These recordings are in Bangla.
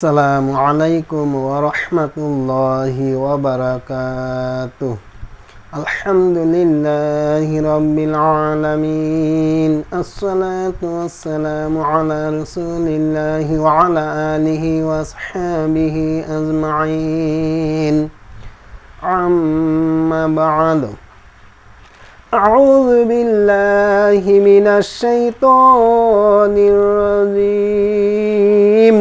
আসসালামু আলাইকুম ওয়া রাহমাতুল্লাহি ওয়া বারাকাতুহু আলহামদুলিল্লাহি রাব্বিল আলামিন আসসালাতু ওয়াসসালামু আলা রাসূলিল্লাহি ওয়া আলা আলিহি ওয়া আসহাবিহি আজমাইন আম্মা বা'দু আউযু বিল্লাহি মিনাশ শাইতানির রাজীম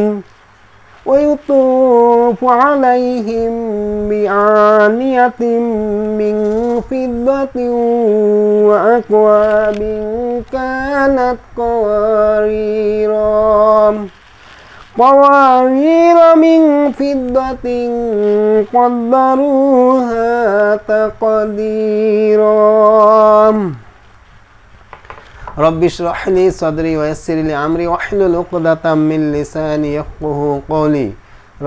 ويطوف عليهم بآنية من فضة وأكواب كانت قوارير من فضة قدروها تقديرا رب اشرح لي صدري ويسر لي امري واحلل عقدة من لساني يفقهوا قولي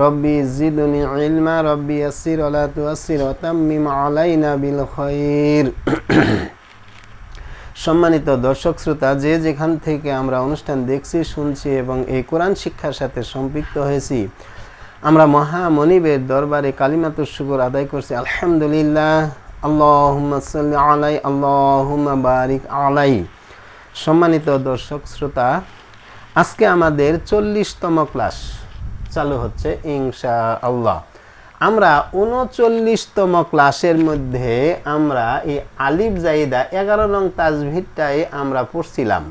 ربي زدني علما ربي يسر ولا تعسر وتمم علينا بالخير সম্মানিত দর্শক শ্রোতা, যে যেখান থেকে আমরা অনুষ্ঠান দেখছি, শুনছি এবং এই কোরআন শিক্ষার সাথে সম্পৃক্ত হয়েছি, আমরা মহা মনিবের দরবারে কালিমাতুশ শুকর আদায় করছি। আলহামদুলিল্লাহ, আল্লাহুম্মা সাল্লি আলাই, আল্লাহুম্মা বারিক আলাই। সম্মানিত দর্শক শ্রোতা, আজকে আমাদের 40তম ক্লাস চালু হচ্ছে ইনশাআল্লাহ। আমরা 39তম ক্লাসের মধ্যে আমরা এই আলিফ জাইদা 11 নং তাজভিদটাই আমরা পড়ছিলাম।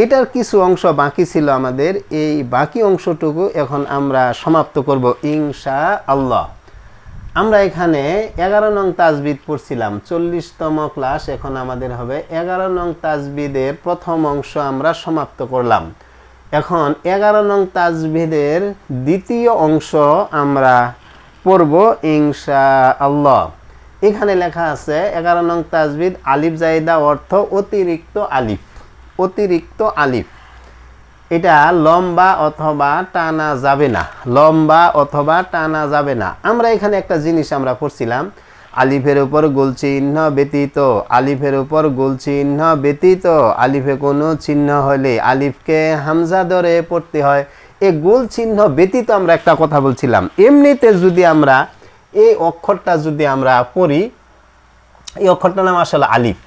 এটার কিছু অংশ বাকি ছিল আমাদের, এই বাকি অংশটুকু এখন আমরা সমাপ্ত করব ইনশাআল্লাহ। আমরা এখানে 11 নং তাজবিদ পড়ছিলাম, 40তম ক্লাস এখন আমাদের হবে 11 নং তাজবিদের প্রথম অংশ আমরা সমাপ্ত করলাম। এখন 11 নং তাজবিদের দ্বিতীয় অংশ আমরা পড়ব ইনশাআল্লাহ। এখানে লেখা আছে 11 নং তাজবিদ আলিফ জাইদা অর্থ অতিরিক্ত আলিফ। অতিরিক্ত আলিফ এটা লম্বা অথবা টানা যাবে না, লম্বা অথবা টানা যাবে না। আমরা এখানে একটা জিনিস আমরা পড়ছিলাম, আলিফের উপর গোল চিহ্ন ব্যতীত, আলিফের উপর গোল চিহ্ন ব্যতীত আলিফে কোনো চিহ্ন হলে আলিফকে হামজা ধরে পড়তে হয়। এই গোল চিহ্ন ব্যতীত আমরা একটা কথা বলছিলাম, এমনিতে যদি আমরা এই অক্ষরটা যদি আমরা পড়ি, এই অক্ষরটার নাম আসলে আলিফ।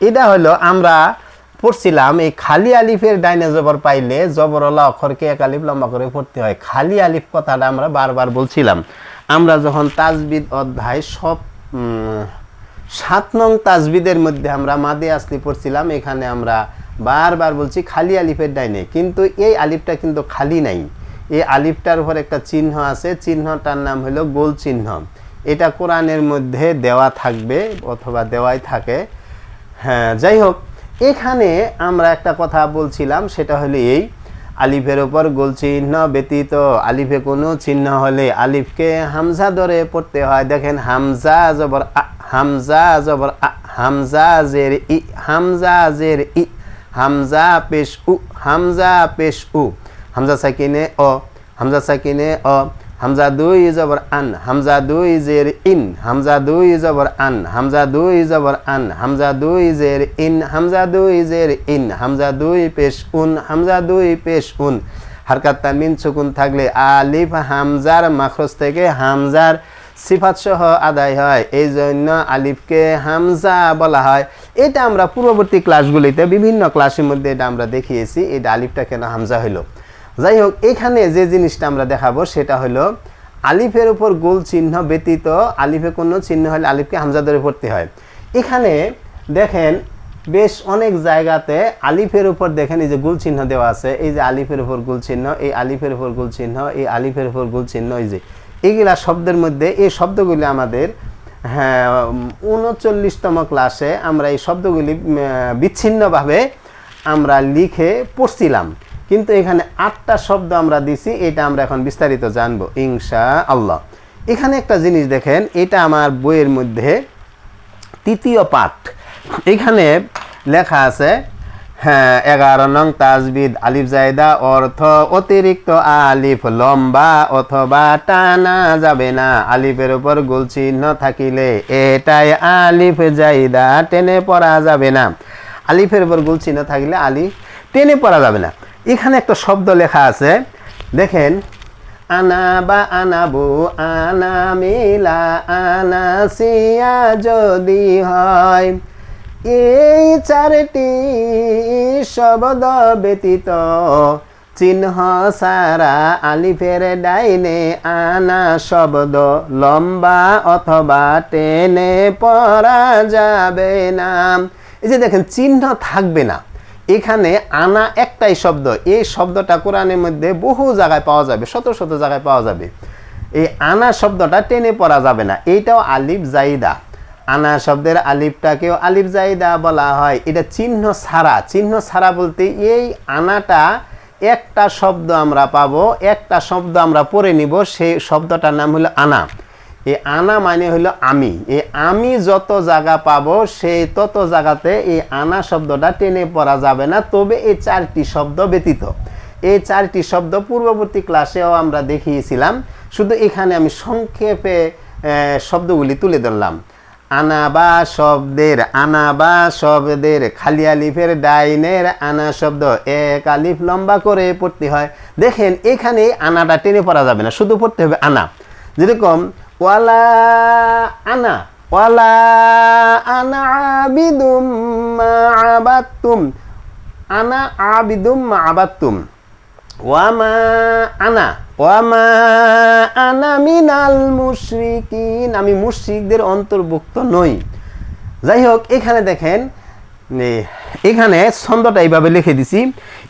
এটা হলো আমরা পড়ছিলাম এই খালি আলিফের ডাইনে জবর পাইলে জবরওয়ালা অক্ষরকে এক আলিফ লম্বা করে পড়তে হয়। খালি আলিফ কথাটা আমরা বারবার বলছিলাম। আমরা যখন তাজবিদ অধ্যায় 7 নং তাজবিদের মধ্যে আমরা মাদে আসলি পড়ছিলাম, এখানে আমরা বারবার বলছি খালি আলিফের ডাইনে, কিন্তু এই আলিফটা কিন্তু খালি নাই। এই আলিফটার উপর একটা চিহ্ন আছে, চিহ্নটার নাম হলো গোল চিহ্ন। এটা কোরআনের মধ্যে দেওয়া থাকবে অথবা দেওয়াই থাকে। হ্যাঁ, যাই হোক, এখানে আমরা একটা কথা বলছিলাম, সেটা হলো এই আলিফের উপর গোল চিহ্ন ব্যতীত আলিফে কোনো চিহ্ন হলে আলিফকে হামজা ধরে পড়তে হয়। দেখেন, হামজা জবর আ, হামজা জবর আ, হামজা জের ই, হামজা জের ই, হামজা পেশ উ, হামজা পেশ উ, হামজা সাকিনে অ, হামজা সাকিনে অ, হামজা 2 জবর আন, হামজা 2 জের ইন, হামজা 2 জবর আন, হামজা 2 জবর আন, হামজা 2 জের ইন, হামজা 2 জের ইন, হামজা 2 পেশ উন, হামজা 2 পেশ উন। হারকাত তানবিন সুকুন থাকলে আলিফ হামজার মাখরজ থেকে হামজার সিফাত সহ আদায় হয়, এই জন্য আলিফকে হামজা বলা হয়। এটা আমরা পূর্ববর্তী ক্লাসগুলিতে বিভিন্ন ক্লাসের মধ্যে এটা আমরা দেখিয়েছি, এটা আলিফটা কেন হামজা হইল। যাই হোক, এখানে যে জিনিসটা আমরা দেখাবো সেটা হলো আলিফের উপর গোল চিহ্ন ব্যতীত আলিফে কোনো চিহ্ন হলে আলিফকে হামজা ধরে পড়তে হয়। এখানে দেখেন বেশ অনেক জায়গাতে আলিফের উপর দেখেন এই যে গোল চিহ্ন দেওয়া আছে, এই যে আলিফের উপর গোল চিহ্ন, এই আলিফের উপর গোল চিহ্ন, এই আলিফের উপর গোল চিহ্ন, এই যে এইগুলা শব্দের মধ্যে এই শব্দগুলি আমাদের 39তম ক্লাসে আমরা এই শব্দগুলি বিচ্ছিন্নভাবে আমরা লিখে পড়ছিলাম, কিন্তু এখানে 8টা শব্দ আমরা দিছি। এটা আমরা এখন বিস্তারিত জানবো ইনশাআল্লাহ। এখানে একটা জিনিস দেখেন, এটা আমার বইয়ের মধ্যে 3য় পাঠ। এখানে লেখা আছে 11 নং তাজবিদ আলিফ জায়দা অর্থ অতিরিক্ত আলিফ, লম্বা অথবা টানা যাবে না। আলিফের উপর গোল চিহ্ন থাকিলে এটাই আলিফ জায়দা, টেনে পড়া যাবে না। আলিফের উপর গোল চিহ্ন থাকলে আলিফ টেনে পড়া যাবে না। এখানে একটা শব্দ লেখা আছে, দেখেন আনাবা আনাবু আনামিলা আনাসিয়া যদি হয়, এই চারটি শব্দ ব্যতীত চিহ্ন সারা আলিফের ডাইনে আনা শব্দ লম্বা অথবা টেনে পড়া যাবে না। এই যে দেখেন চিহ্ন থাকবে না, এখানে আনা একটাই শব্দ, এই শব্দটা কোরআনের মধ্যে বহু জায়গায় পাওয়া যাবে, শত শত জায়গায় পাওয়া যাবে। এই আনা শব্দটা টেনে পড়া যাবে না, এইটাও আলিফ জাইদা। আনা শব্দের আলিফটাকেও আলিফ জাইদা বলা হয়। এটা চিহ্ন ছাড়া, চিহ্ন ছাড়া বলতে এই আনাটা একটা শব্দ আমরা পাবো, একটা শব্দ আমরা পড়ে নিব, সেই শব্দটার নাম হলো আনা। এই আনা মানে হলো আমি, এই আমি যত জায়গা পাবো সেই তত জায়গাতে এই আনা শব্দটা টেনে পড়া যাবে না, তবে এই চারটি শব্দ ব্যতীত। এই চারটি শব্দ পূর্ববর্তী ক্লাসেও আমরা দেখিয়েছিলাম, শুধু এখানে আমি সংক্ষেপে শব্দগুলি তুলে ধরলাম। আনাবা শব্দের খালি আলিফের ডাইনের আনা শব্দ এক আলিফ লম্বা করে পড়তে হয়। দেখেন এখানে আনাটা টেনে পড়া যাবে না, শুধু পড়তে হবে আনা। যেরকম ওয়ালা আনা আবিদুম মা আবাদতুম, আনা আবিদুম মা আবাদতুম। ওয়ামা আনা মিনাল মুশরিকিন, আমি মুশরিকদের অন্তর্ভুক্ত নই। যাই হোক, এখানে দেখেন এখানে ছন্দটা এইভাবে লিখে দিছি,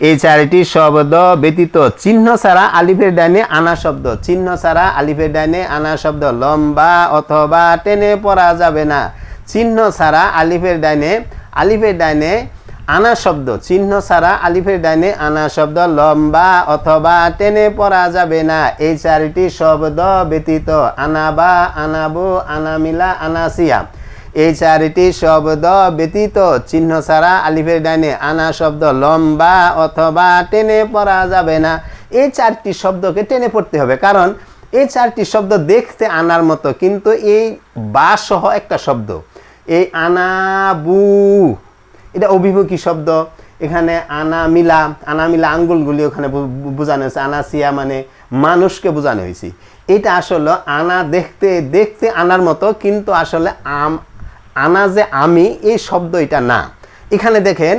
এই চারটি শব্দ ব্যতীত চিহ্ন ছাড়া আলিফের ডাইনে আনা শব্দ, চিহ্ন ছাড়া আলিফের ডাইনে আনা শব্দ লম্বা অথবা টেনে পড়া যাবে না। চিহ্ন ছাড়া আলিফের ডাইনে আনা শব্দ, চিহ্ন ছাড়া আলিফের ডাইনে আনা শব্দ লম্বা অথবা টেনে পড়া যাবে না। এই চারটি শব্দ ব্যতীত আনাবা আনাবু আনামিলা আনাসিয়া, এই চারটি শব্দ ব্যতীত চিহ্ন ছাড়া আলিফের ডাইনে আনা শব্দ লম্বা অথবা টেনে পড়া যাবে না। এই চারটি শব্দকে টেনে পড়তে হবে, কারণ এই চারটি শব্দ দেখতে আনার মতো, কিন্তু এই বা সহ একটা শব্দ। এই আনাবু এটা অভিমুখী শব্দ, এখানে আনামিলা আঙ্গুলগুলি ওখানে বোঝানো হয়েছে, আনাসিয়া মানে মানুষকে বোঝানো হয়েছে। এটা আসলে আনা দেখতে আনার মতো, কিন্তু আসলে আনা যে আমি এই শব্দ এটা না। এখানে দেখেন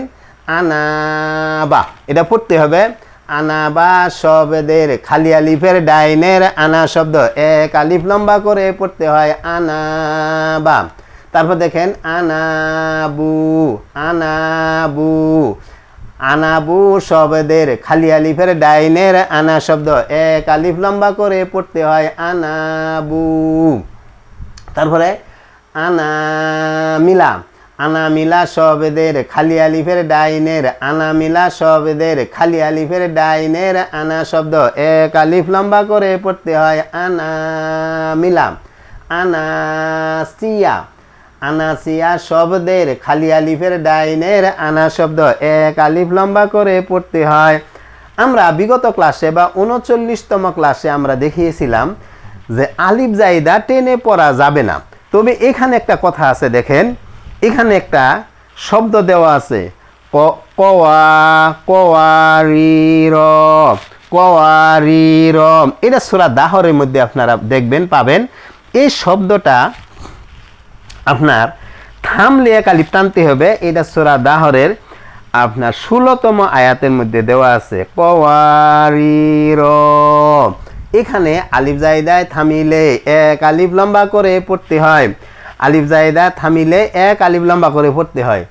আনাবা, এটা পড়তে হবে আনাবা শব্দের খালি আলিফের ডাইনের আনা শব্দ এক আলিফ লম্বা করে পড়তে হয় আনাবা। তারপর দেখেন আনাবু শব্দের খালি আলিফের ডাইনের আনা শব্দ এক আলিফ লম্বা করে পড়তে হয় আনাবু। তারপরে আনামিলা শব্দের খালি আলিফের ডাইনের আনা শব্দ এক আলিফ লম্বা করে পড়তে হয় আনামিলা। আনাসিয়া শব্দের খালি আলিফের ডাইনের আনা শব্দ এক আলিফ লম্বা করে পড়তে হয়। আমরা বিগত ক্লাসে বা 39তম ক্লাসে আমরা দেখিয়েছিলাম যে আলিফ জাইদা টেনে পড়া যাবে না, তবে এখানে একটা কথা আছে। দেখেন এখানে একটা শব্দ দেওয়া আছে কওয়ারির, এটা সূরা দাহরের মধ্যে আপনারা দেখবেন পাবেন। এই শব্দটা আপনার থামলে এক আলিফ টানতে হবে। এটা সূরা দাহরের আপনার 16তম আয়াতের মধ্যে দেওয়া আছে কওয়ারির। এখানে আলিফ জাইদায় থামিলে এক আলিফ লম্বা করে পড়তে হয়, আলিফ জাইদা থামিলে এক আলিফ লম্বা করে পড়তে হয়।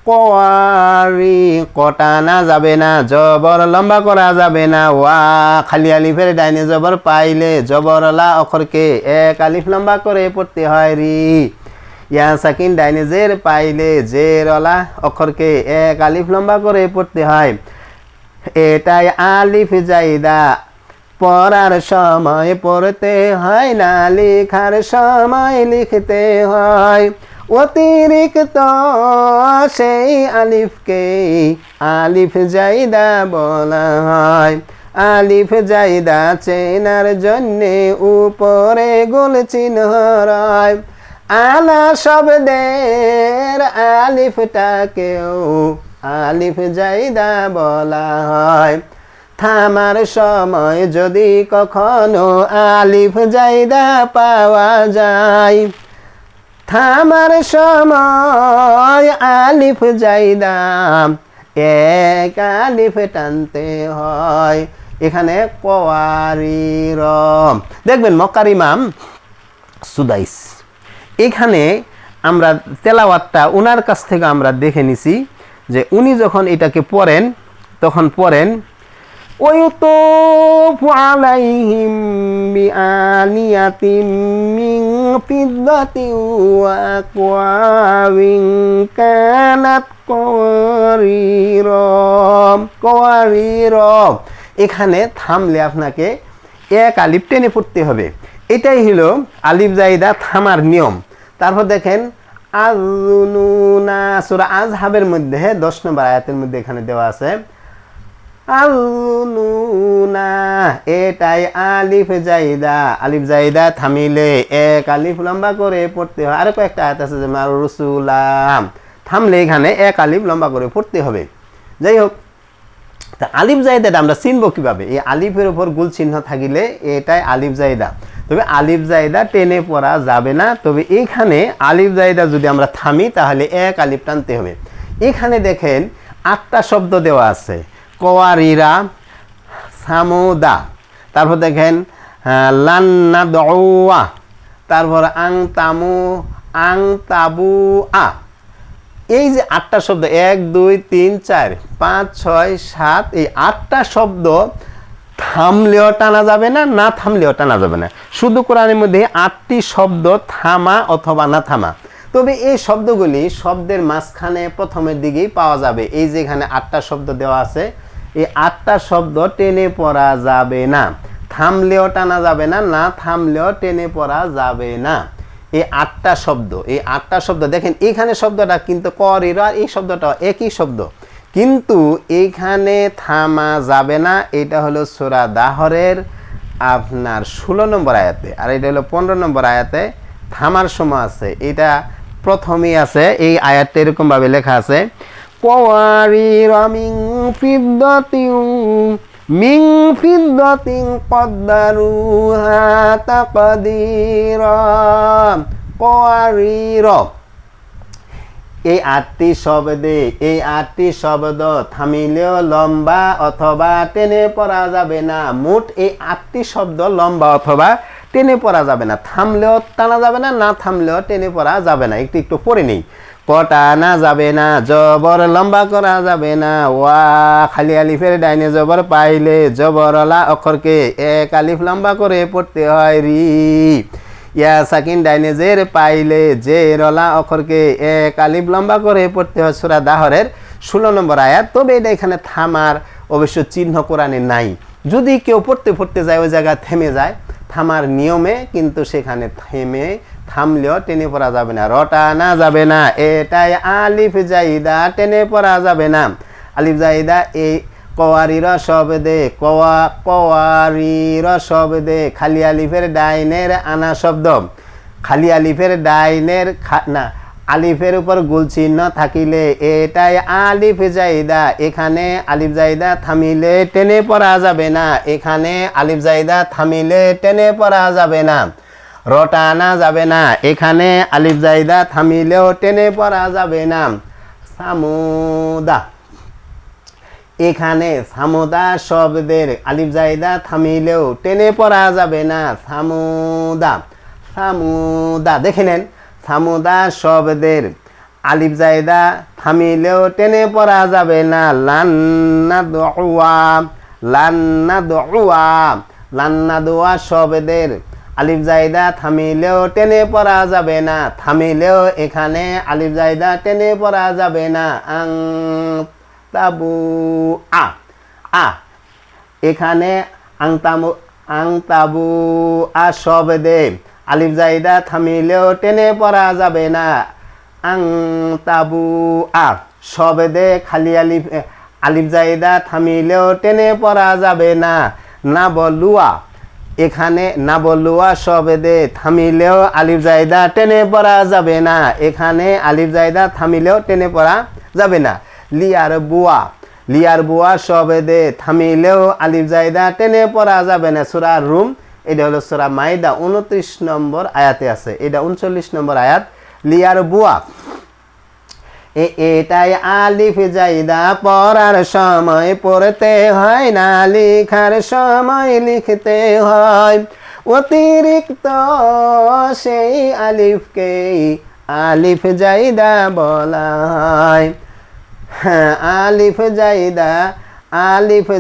কওয়ারি কটানা যাবে না, জবর লম্বা করা যাবে না। ওয়া খালি আলিফের ডাইনে জবর পাইলে জবরলা অক্ষরকে এক আলিফ লম্বা করে পড়তে হয় রি। ইয়া সাকিন ডাইনে জের পাইলে জেরলা অক্ষরকে এক আলিফ লম্বা করে পড়তে হয়। এটাই আলিফ জাইদা পড়ার সময় পড়তে হয় না, লেখার সময় লিখতে হয়। অতিরিক্ত সেই আলিফকে আলিফ জাইদা বলা হয়। আলিফ জাইদা চেনার জন্যে উপরে গোল চিহ্ন রয়। আনা শব্দের আলিফটাকেও আলিফ জাইদা বলা হয়। থামার সময় যদি কখনো আলিফ জায়দা পাওয়া যায়, থামার সময় আলিফ জায়দা এক আলিফ টানতে হয়। এখানে কোয়ারির, দেখবেন মক্কার ইমাম সুদাইস, এখানে আমরা তেলাওয়াতটা উনার কাছ থেকে আমরা দেখে নিছি যে উনি যখন এটাকে পড়েন তখন পড়েন ওয়ায়ুতুফু আলাইহিম বিআনিয়াতিম মিন ফিদ্দাতিন ওয়া আকওয়াবিন কানাত কওয়ারিরা। এখানে থামলে আপনাকে এক আলিফ টেনে পড়তে হবে, এটাই হলো আলিফ জায়দা থামার নিয়ম। তারপর দেখেন আযুনুনা, সূরা আযহাবের মধ্যে 10 নম্বর আয়াতের মধ্যে এখানে দেওয়া আছে আযুনুনা, এটাই আলিফ জায়দা। আলিফ জায়দা থামিলে এক আলিফ লম্বা করে পড়তে হয়। আর কয়েকটা আয়াত আছে যে মার রাসূলা, থামলে এখানে এক আলিফ লম্বা করে পড়তে হবে। যাই হোক, তা আলিফ জায়দাটা আমরা চিনব কিভাবে? এই আলিফের উপর গুল চিহ্ন থাকিলে এটাই আলিফ জায়দা। তবে আলিফ জায়দা টেনে পড়া যাবে না। তবে এখানে আলিফ জায়দা যদি আমরা থামি তাহলে এক আলিফ টানতে হবে। এখানে দেখেন 8টা শব্দ দেওয়া আছে, কোয়ারিরা, সামুদা, তারপর দেখেন লান্নাদউয়া, তারপর আংতামু, আংতাবু আ। এই যে 8টা শব্দ 1 2 3 4 5 6 7, এই 8টা শব্দ থামলেও টানা যাবে না, না থামলেও টানা যাবে না। শুধু কোরআনের মধ্যে 8টি শব্দ থামা অথবা না থামা। তবে এই শব্দগুলি শব্দের মাঝখানে প্রথমের দিকেই পাওয়া যাবে। এই যে এখানে 8টা শব্দ দেওয়া আছে, এই 8টা শব্দ টেনে পড়া যাবে না, থামলেও টানা যাবে না, না থামলেও টেনে পড়া যাবে না। এই 8টা শব্দ, এই 8টা শব্দ দেখেন এখানে শব্দটা কিন্তু করিরা, এই শব্দটা একই শব্দ, কিন্তু এইখানে থামা যাবে না। এটা হলো সূরা দাহরের আপনার 16 নম্বর আয়াতে, আর এটা হলো 15 নম্বর আয়াতে থামার সময় আছে। এটা প্রথমেই আছে, এই আয়াতটা এরকম ভাবে লেখা আছে কোয়ারিরা মিন ফিদ্দাতিন কদ্দারুহা তাকদীরা। কোয়ারিরা, এই 8টি শব্দে, এই 8টি শব্দ থামিলেও লম্বা অথবা টেনে পড়া যাবে না। মোট এই 8টি শব্দ লম্বা অথবা টেনে পড়া যাবে না, থামলেও টানা যাবে না, না থামলেও টেনে পড়া যাবে না। একটু একটু পড়ে নেই। কটানা যাবে না, জবর লম্বা করা যাবে না। ওয়া খালি আলিফের ডাইনে জবর পাইলে জবরলা অক্ষরকে এক আলিফ লম্বা করে পড়তে হয়। রি ইয়া সাকিন ডাইনে জের পাইলে জেরলা অক্ষরকে এক আলিফ লম্বা করে পড়তে হয়। সূরা দাহরের 16 নম্বর আয়াত। তবে এটা এখানে থামার অবশ্য চিহ্ন কোরআনে নাই। যদি কেউ পড়তে পড়তে যায় ওই জায়গায় থেমে যায়, থামার নিয়মে কিন্তু সেখানে থামলেও টেনে পড়া যাবে না, রটানা যাবে না। এটাই আলিফ জাইদা, টেনে পড়া যাবে না। আলিফ জাইদা এই কোয়ারিরা শব্দে, কোয়ারিরা শব্দে খালি আলিফের ডাইনের আনা শব্দ, খালি আলিফের ডাইনের না আলিফের উপর গুল চিহ্ন থাকিলে এটাই আলিফ জাইদা। এখানে আলিফ জাইদা থামিলে টেনে পড়া যাবে না, এখানে আলিফ জাইদা থামিলে টেনে পড়া যাবে না, রটানা যাবে না। এখানে আলিফ জাইদা থামিলেও টেনে পড়া যাবে না। সামুদা, এখানে সামুদা শব্দের আলিফ জাইদা থামিলেও টেনে পড়া যাবে না। সামুদা, সামুদা দেখে নেন, সামুদা শব্দের আলিফ জাইদা থামিলেও টেনে পড়া যাবে না। লান্নাদউয়া, লান্নাদউয়া, লান্নাদউয়া শব্দের আলিফ জাইদা থামিলেও টেনে পড়া যাবে না, থামিলেও এখানে আলিফ জাইদা টেনে পড়া যাবে না। আং তাবু আ, আ এখানে আংতাবু আ শব্দে আলিফ জাইদা থামিলেও টেনে পড়া যাবে না। আংতাবু আ শব্দে খালি আলিফ জাইদা থামিলেও টেনে পড়া যাবে না। না বলুয়া, এখানে না বলুয়া শব্দে থামিলেও আলিফ জাইদা টেনে পড়া যাবে না, এখানে আলিফ জাইদা থামিলেও টেনে পড়া যাবে না। লিয়ার বুয়া, লিয়ার বুয়া শবেদে থামিলেও আলিফ জায়দা টেনে পড়া যাবে না। সূরা রুম, এটা হলো সূরা মাইদা 29 নম্বর আয়াতে আছে, এটা 39 নম্বর আয়াত। লিয়ার বুয়া এটাই আলিফ জায়দা পড়ার সময় পড়তে হয় না, লিখার সময় লিখতে হয়। অতিরিক্ত সেই আলিফকে আলিফ জায়দা বলা হয়। হ্যাঁ, আলিফ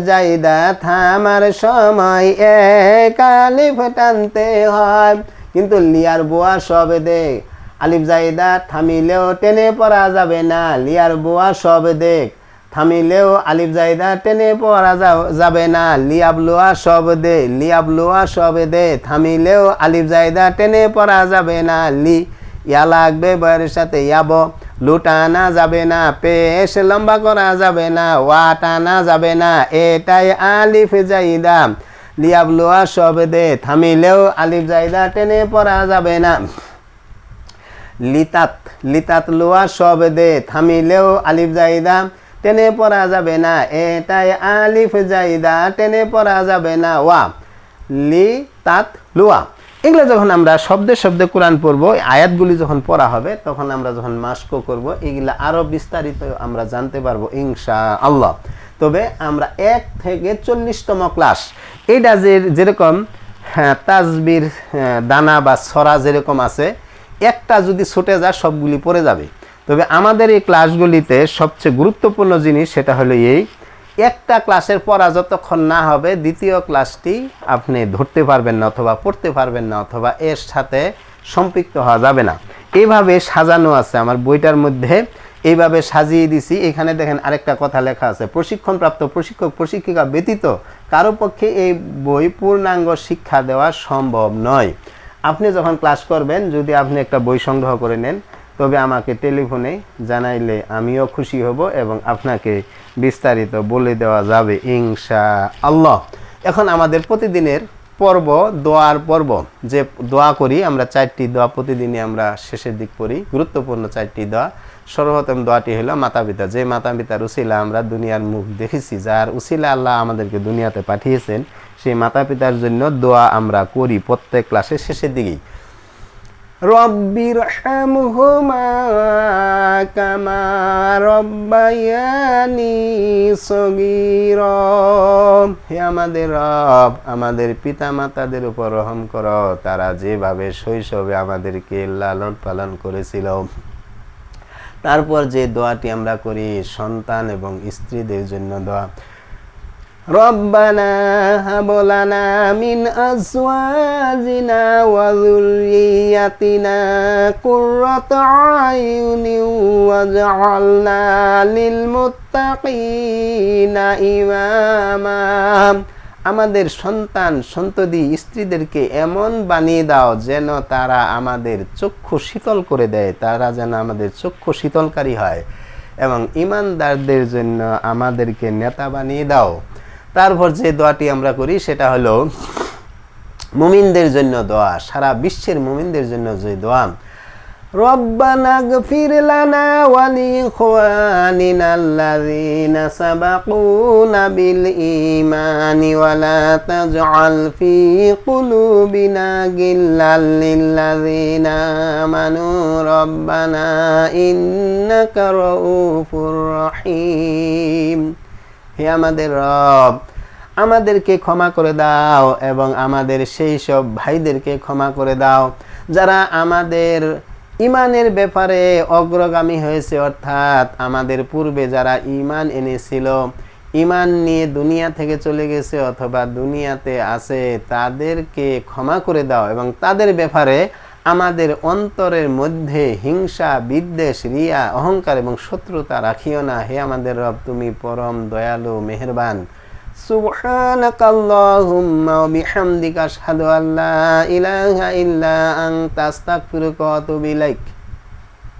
জায়দা থামার সময় এক আলিফ টানতে হয়। কিন্তু লিয়ার বুয়া শবেদে আলিফ জায়দা থামিলেও টেনে পড়া যাবে না। লিয়ার বুয়া শবেদে থামিলেও আলিফ জায়দা টেনে পড়া যাবে না। লিয়াবলুয়া শবেদে থামিলেও আলিফ জায়দা টেনে পড়া যাবে না। লি ইয়া লাগবে বয়ের সাথে, ইয়াব লুটানা যাবে না, পেশ লম্বা করা যাবে না, ওয়া টানা যাবে না। এটাই আলিফ জায়দা। লিয়াবলুয়া শবেদে থামিলেও আলিফ জায়দা টেনে পড়া যাবে না। লিতাত লুয়া শবেদে থামিলেও আলিফ জায়দা টেনে পড়া যাবে না। এটাই আলিফ জায়দা, টেনে পড়া যাবে না। ওয়া লিতাত লুয়া। এগুলো যখন আমরা শব্দে শব্দে কোরআন পড়বো, আয়াতগুলি যখন পড়া হবে, তখন আমরা যখন মাস্ক করব, এগুলা আরো বিস্তারিত আমরা জানতে পারবো ইনশাআল্লাহ। তবে আমরা 1 থেকে 40তম ক্লাস, এটা যেরকম তাজবির দানা বা ছড়া যেরকম আছে, একটা যদি ছুটে যায় সবগুলি পড়ে যাবে। তবে আমাদের এই ক্লাসগুলিতে সবচেয়ে গুরুত্বপূর্ণ জিনিস সেটা হলো এই, একটা ক্লাসের পড়া যতক্ষণ না হবে দ্বিতীয় ক্লাসটি আপনি ধরতে পারবেন না, অথবা পড়তে পারবেন না, অথবা এর সাথে সম্পৃক্ত হওয়া যাবে না। এইভাবে সাজানো আছে আমার বইটার মধ্যে, এইভাবে সাজিয়ে দিছি। এখানে দেখেন আরেকটা কথা লেখা আছে, প্রশিক্ষণপ্রাপ্ত প্রশিক্ষক প্রশিক্ষিকা ব্যতীত কারো পক্ষে এই বই পূর্ণাঙ্গ শিক্ষা দেওয়া সম্ভব নয়। আপনি যখন ক্লাস করবেন, যদি আপনি একটা বই সংগ্রহ করে নেন, তবে আমাকে টেলিফোনে জানাইলে আমিও খুশি হব এবং আপনাকে বিস্তারিত বলে দেওয়া যাবে ইনশাআল্লাহ। এখন আমাদের প্রতিদিনের পর্ব, দোয়ার পর্ব, যে দোয়া করি আমরা 4টি দোয়া প্রতিদিনই আমরা শেষের দিক করি, গুরুত্বপূর্ণ 4টি দোয়া। সর্বপ্রথম দোয়াটি হলো মাতা পিতা, যে মাতা পিতার উসিলা আমরা দুনিয়ার মুখ দেখেছি, যার উসিলা আল্লাহ আমাদেরকে দুনিয়াতে পাঠিয়েছেন, সেই মাতা পিতার জন্য দোয়া আমরা করি প্রত্যেক ক্লাসের শেষের দিকেই। রব্বিরহামহুমা কামা রব্বায়ানি সগীরা। হে আমাদের রব, আমাদের পিতা মাতাদের উপর রহম করো, তারা যেভাবে শৈশবে আমাদেরকে লালন পালন করেছিল। তারপর যে দোয়াটি আমরা করি সন্তান এবং স্ত্রীদের জন্য দোয়া, রব্বানা হাব লানা মিন আজওয়াজিনা ওয়া যুররিয়াতিনা কুররাতা আয়ুনিন ওয়াজআলনা লিল মুত্তাকিনা ইমামা। আমাদের সন্তান সন্ততি স্ত্রীদেরকে এমন বানিয়ে দাও যেন তারা আমাদের চক্ষু শীতল করে দেয়, তারা যেন আমাদের চক্ষু শীতলকারী হয়, এবং ঈমানদারদের জন্য আমাদেরকে নেতা বানিয়ে দাও। তারপর যে দোয়াটি আমরা করি সেটা হলো মুমিনদের জন্য দোয়া, সারা বিশ্বের মুমিনদের জন্য যে দোয়া, রব্বানা গফির লানা ওয়া লিইখওয়ানিনা আল্লাযীনা সাবাকুনা বিল ঈমানি ওয়া লা তাজআল ফী কুলুবিনা গিল্লাল লিল্লাযীনা আমানু রব্বানা ইন্নাকা রাউফুর রহিম। হে আমাদের রব, আমাদেরকে ক্ষমা করে দাও এবং আমাদের সেই সব ভাইদেরকে ক্ষমা করে দাও যারা আমাদের ঈমানের ব্যাপারে অগ্রগামী হয়েছে, অর্থাৎ আমাদের পূর্বে যারা ঈমান এনেছিল, ঈমান নিয়ে দুনিয়া থেকে চলে গেছে অথবা দুনিয়াতে আছে, তাদেরকে ক্ষমা করে দাও এবং তাদের ব্যাপারে আমাদের অন্তরের মধ্যে হিংসা, বিদ্বেষ, রিয়া, অহংকার এবং শত্রুতা রাখিও না। হে আমাদের রব, তুমি পরম দয়ালু, মেহেরবান। সুবহানাকাল্লাহুম্মা ওয়া বিহামদিকা আশহাদু আল্লা ইলাহা ইল্লা আনতা আস্তাগফিরুকা ওয়া আতুবু ইলাইক।